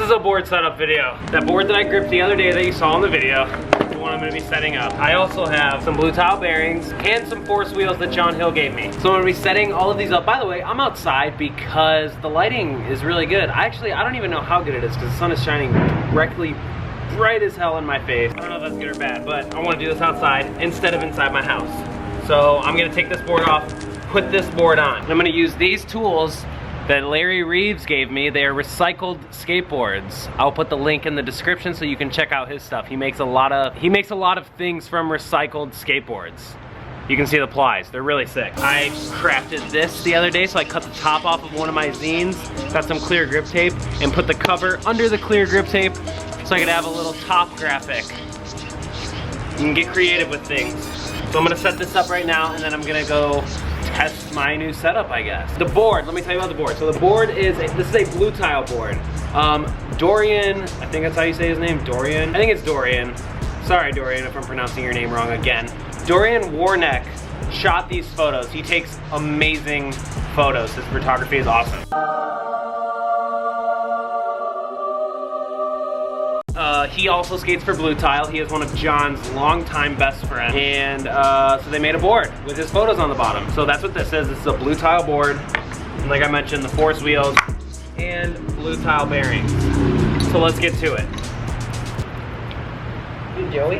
is a board setup video. That board that I gripped the other day that you saw in the video is the one I'm gonna be setting up. I also have some Bluetile bearings and some force wheels that John Hill gave me. So I'm gonna be setting all of these up. By the way, I'm outside because the lighting is really good. I don't even know how good it is because the sun is shining directly bright as hell in my face. I don't know if that's good or bad, but I wanna do this outside instead of inside my house. So I'm gonna take this board off, put this board on. I'm gonna use these tools that Larry Reeves gave me. They are recycled skateboards. I'll put the link in the description so you can check out his stuff. He makes a lot of things from recycled skateboards. You can see the plies, they're really sick. I crafted this the other day, so I cut the top off of one of my zines, got some clear grip tape, and put the cover under the clear grip tape so I could have a little top graphic. You can get creative with things. So I'm gonna set this up right now, and then I'm gonna go test my new setup, I guess. The board, let me tell you about the board. So the board is, this is a Bluetile board. Dorian, I think that's how you say his name, Dorian? I think it's Dorian. Sorry, Dorian, if I'm pronouncing your name wrong again. Dorian Warneck shot these photos. He takes amazing photos. His photography is awesome. He also skates for Bluetile. He is one of John's longtime best friends. And so they made a board with his photos on the bottom. So that's what this is. This is a Bluetile board. And like I mentioned, the force wheels and Bluetile bearings. So let's get to it. Hey, Joey.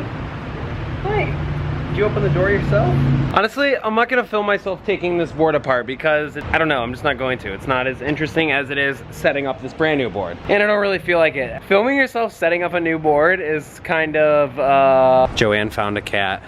Hi. Did you open the door yourself? Honestly, I'm not gonna film myself taking this board apart because, I don't know, I'm just not going to. It's not as interesting as it is setting up this brand new board. And I don't really feel like it. Filming yourself setting up a new board is kind of, Joanne found a cat.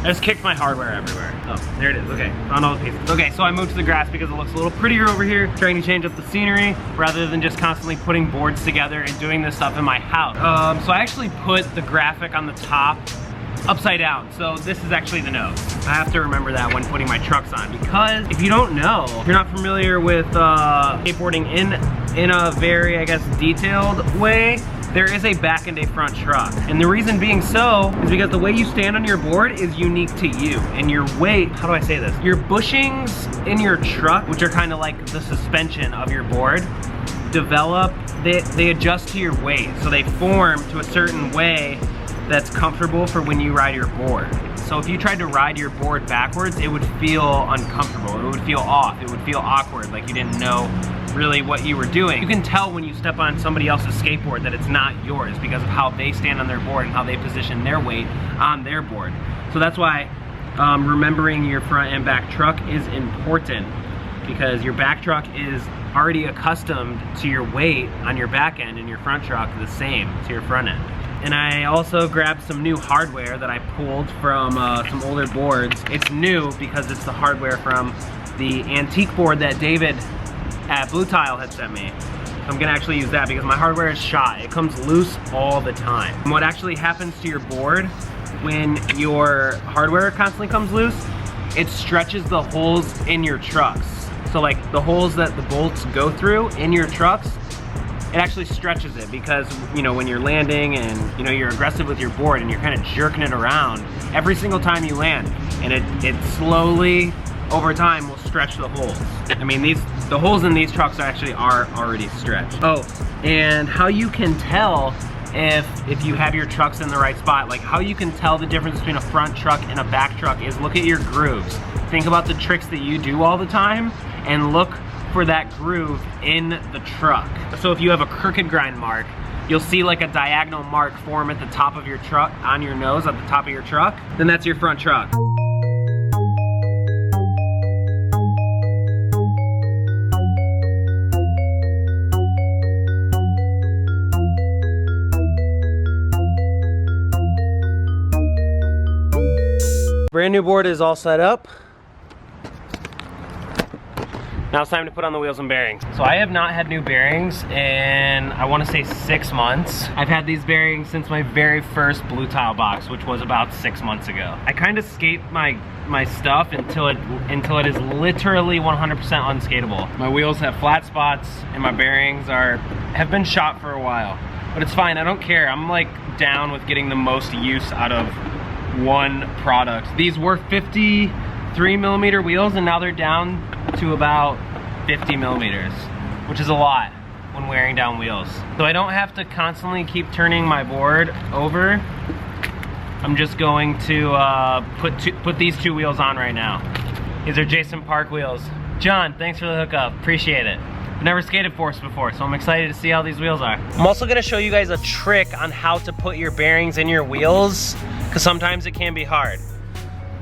I just kicked my hardware everywhere. Oh, there it is, okay. Found all the pieces. Okay, so I moved to the grass because it looks a little prettier over here, trying to change up the scenery rather than just constantly putting boards together and doing this stuff in my house. So I actually put the graphic on the top upside down. So this is actually the nose. I have to remember that when putting my trucks on, because if you don't know, if you're not familiar with skateboarding in a very, I guess, detailed way, there is a back and a front truck. And the reason being so is because the way you stand on your board is unique to you. And your weight, how do I say this? Your bushings in your truck, which are kind of like the suspension of your board, develop, they adjust to your weight. So they form to a certain way that's comfortable for when you ride your board. So if you tried to ride your board backwards, it would feel uncomfortable. It would feel off. It would feel awkward, like you didn't know really what you were doing. You can tell when you step on somebody else's skateboard that it's not yours because of how they stand on their board and how they position their weight on their board. So that's why remembering your front and back truck is important, because your back truck is already accustomed to your weight on your back end, and your front truck the same to your front end. And I also grabbed some new hardware that I pulled from some older boards. It's new because it's the hardware from the antique board that David at Bluetile had sent me. I'm gonna actually use that because my hardware is shot. It comes loose all the time. And what actually happens to your board when your hardware constantly comes loose, it stretches the holes in your trucks. So like the holes that the bolts go through in your trucks, it actually stretches it because, you know, when you're landing and, you know, you're aggressive with your board and you're kind of jerking it around every single time you land, and it slowly over time will stretch the holes. I mean, the holes in these trucks are already stretched. Oh, and how you can tell if you have your trucks in the right spot, like how you can tell the difference between a front truck and a back truck is look at your grooves. Think about the tricks that you do all the time and look for that groove in the truck. So if you have a crooked grind mark, you'll see like a diagonal mark form at the top of your truck, on your nose at the top of your truck, then that's your front truck. Brand new board is all set up. Now it's time to put on the wheels and bearings. So I have not had new bearings in, I want to say 6 months. I've had these bearings since my very first Bluetile box, which was about 6 months ago. I kind of skate my stuff until it is literally 100% unskateable. My wheels have flat spots and my bearings have been shot for a while. but it's fine, I don't care. I'm like down with getting the most use out of one product. These were 53 millimeter wheels and now they're down to about 50 millimeters, which is a lot when wearing down wheels. So I don't have to constantly keep turning my board over. I'm just going to put these two wheels on right now. These are Jason Park wheels. John, thanks for the hookup, appreciate it. I've never skated Force before, so I'm excited to see how these wheels are. I'm also gonna show you guys a trick on how to put your bearings in your wheels, because sometimes it can be hard.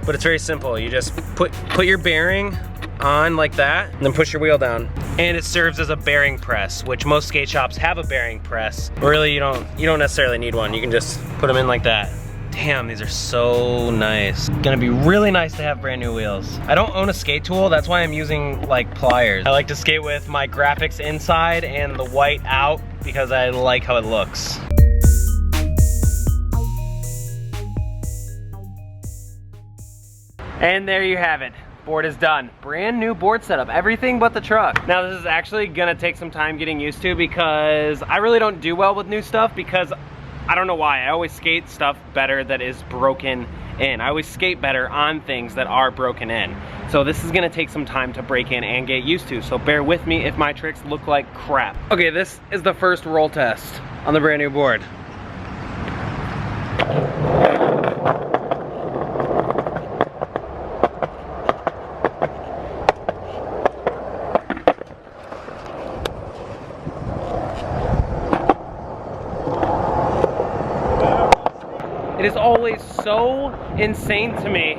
But it's very simple. You just put your bearing on like that, and then push your wheel down. And it serves as a bearing press, which most skate shops have a bearing press. Really, you don't necessarily need one. You can just put them in like that. Damn, these are so nice. Gonna be really nice to have brand new wheels. I don't own a skate tool, that's why I'm using like pliers. I like to skate with my graphics inside and the white out because I like how it looks. And there you have it. Board is done. Brand new board setup, everything but the truck. Now this is actually gonna take some time getting used to because I really don't do well with new stuff because I don't know why. I always skate stuff better that is broken in. I always skate better on things that are broken in. So this is gonna take some time to break in and get used to. So bear with me if my tricks look like crap. Okay, this is the first roll test on the brand new board. It is always so insane to me,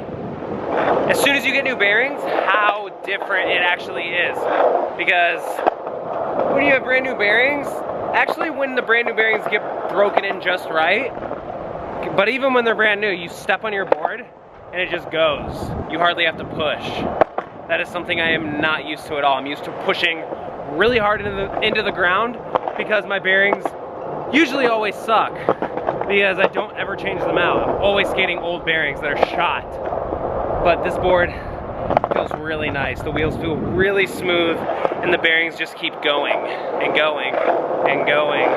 as soon as you get new bearings, how different it actually is. Because when you have brand new bearings, actually when the brand new bearings get broken in just right, but even when they're brand new, you step on your board and it just goes. You hardly have to push. That is something I am not used to at all. I'm used to pushing really hard into the ground because my bearings usually always suck. Because I don't ever change them out. I'm always skating old bearings that are shot. But this board feels really nice. The wheels feel really smooth and the bearings just keep going and going and going.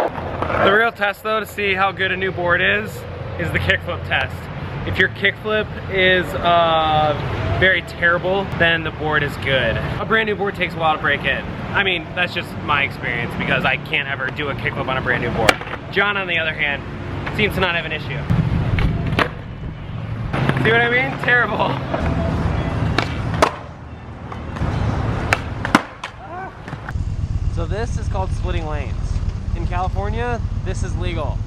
The real test though to see how good a new board is the kickflip test. If your kickflip is very terrible, then the board is good. A brand new board takes a while to break in. I mean, that's just my experience because I can't ever do a kickflip on a brand new board. John, on the other hand, seems to not have an issue. See what I mean? Terrible. So this is called splitting lanes. In California, this is legal.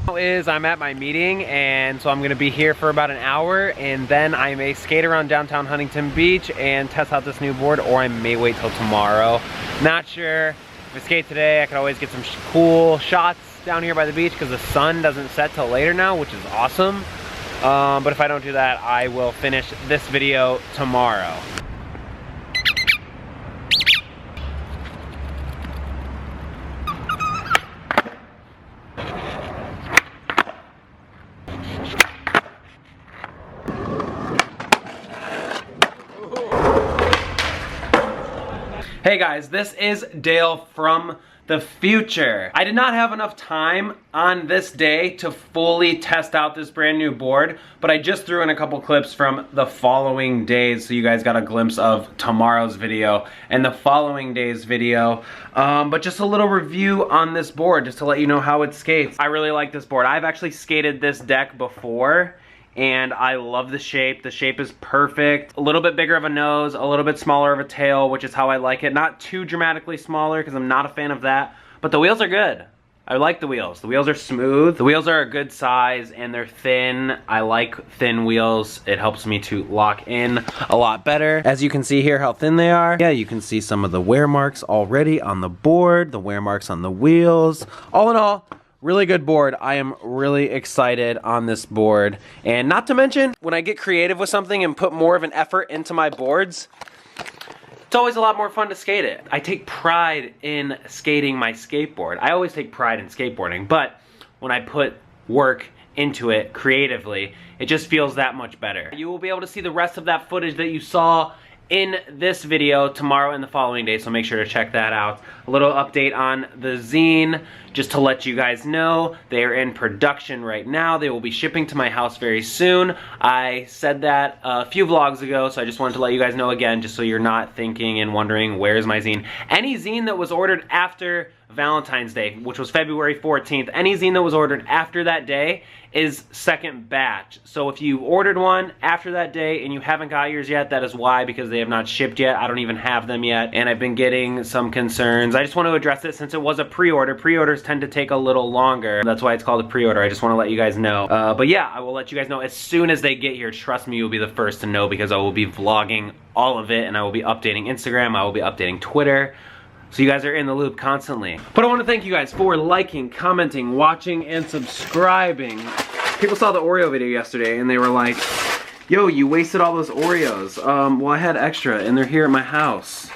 I'm at my meeting, and so I'm gonna be here for about an hour, and then I may skate around downtown Huntington Beach and test out this new board, or I may wait till tomorrow. Not sure. If I skate today, I could always get some cool shots down here by the beach because the sun doesn't set till later now, which is awesome. But if I don't do that, I will finish this video tomorrow. Hey guys, this is Dale from the future. I did not have enough time on this day to fully test out this brand new board, but I just threw in a couple clips from the following days so you guys got a glimpse of tomorrow's video and the following day's video. But just a little review on this board just to let you know how it skates. I really like this board. I've actually skated this deck before and I love the shape. The shape is perfect. A little bit bigger of a nose, a little bit smaller of a tail, which is how I like it. Not too dramatically smaller because I'm not a fan of that, but the wheels are good. I like the wheels. The wheels are smooth. The wheels are a good size and they're thin. I like thin wheels. It helps me to lock in a lot better. As you can see here how thin they are. Yeah, you can see some of the wear marks already on the board, the wear marks on the wheels. All in all, really good board. I am really excited on this board. And not to mention, when I get creative with something and put more of an effort into my boards, it's always a lot more fun to skate it. I take pride in skating my skateboard. I always take pride in skateboarding, but when I put work into it creatively, it just feels that much better. You will be able to see the rest of that footage that you saw in this video tomorrow and the following day, so make sure to check that out. A little update on the zine, just to let you guys know, they are in production right now. They will be shipping to my house very soon. I said that a few vlogs ago, so I just wanted to let you guys know again, just so you're not thinking and wondering, where's my zine? Any zine that was ordered after Valentine's Day, which was February 14th, any zine that was ordered after that day is second batch. So if you ordered one after that day and you haven't got yours yet, that is why, because they have not shipped yet. I don't even have them yet, and I've been getting some concerns. I just want to address it since it was a pre-order. Pre-orders tend to take a little longer. That's why it's called a pre-order. I just want to let you guys know. But yeah, I will let you guys know as soon as they get here. Trust me, you'll be the first to know, because I will be vlogging all of it, and I will be updating Instagram, I will be updating Twitter. So you guys are in the loop constantly. But I want to thank you guys for liking, commenting, watching, and subscribing. People saw the Oreo video yesterday and they were like, yo, you wasted all those Oreos. Well, I had extra and they're here at my house.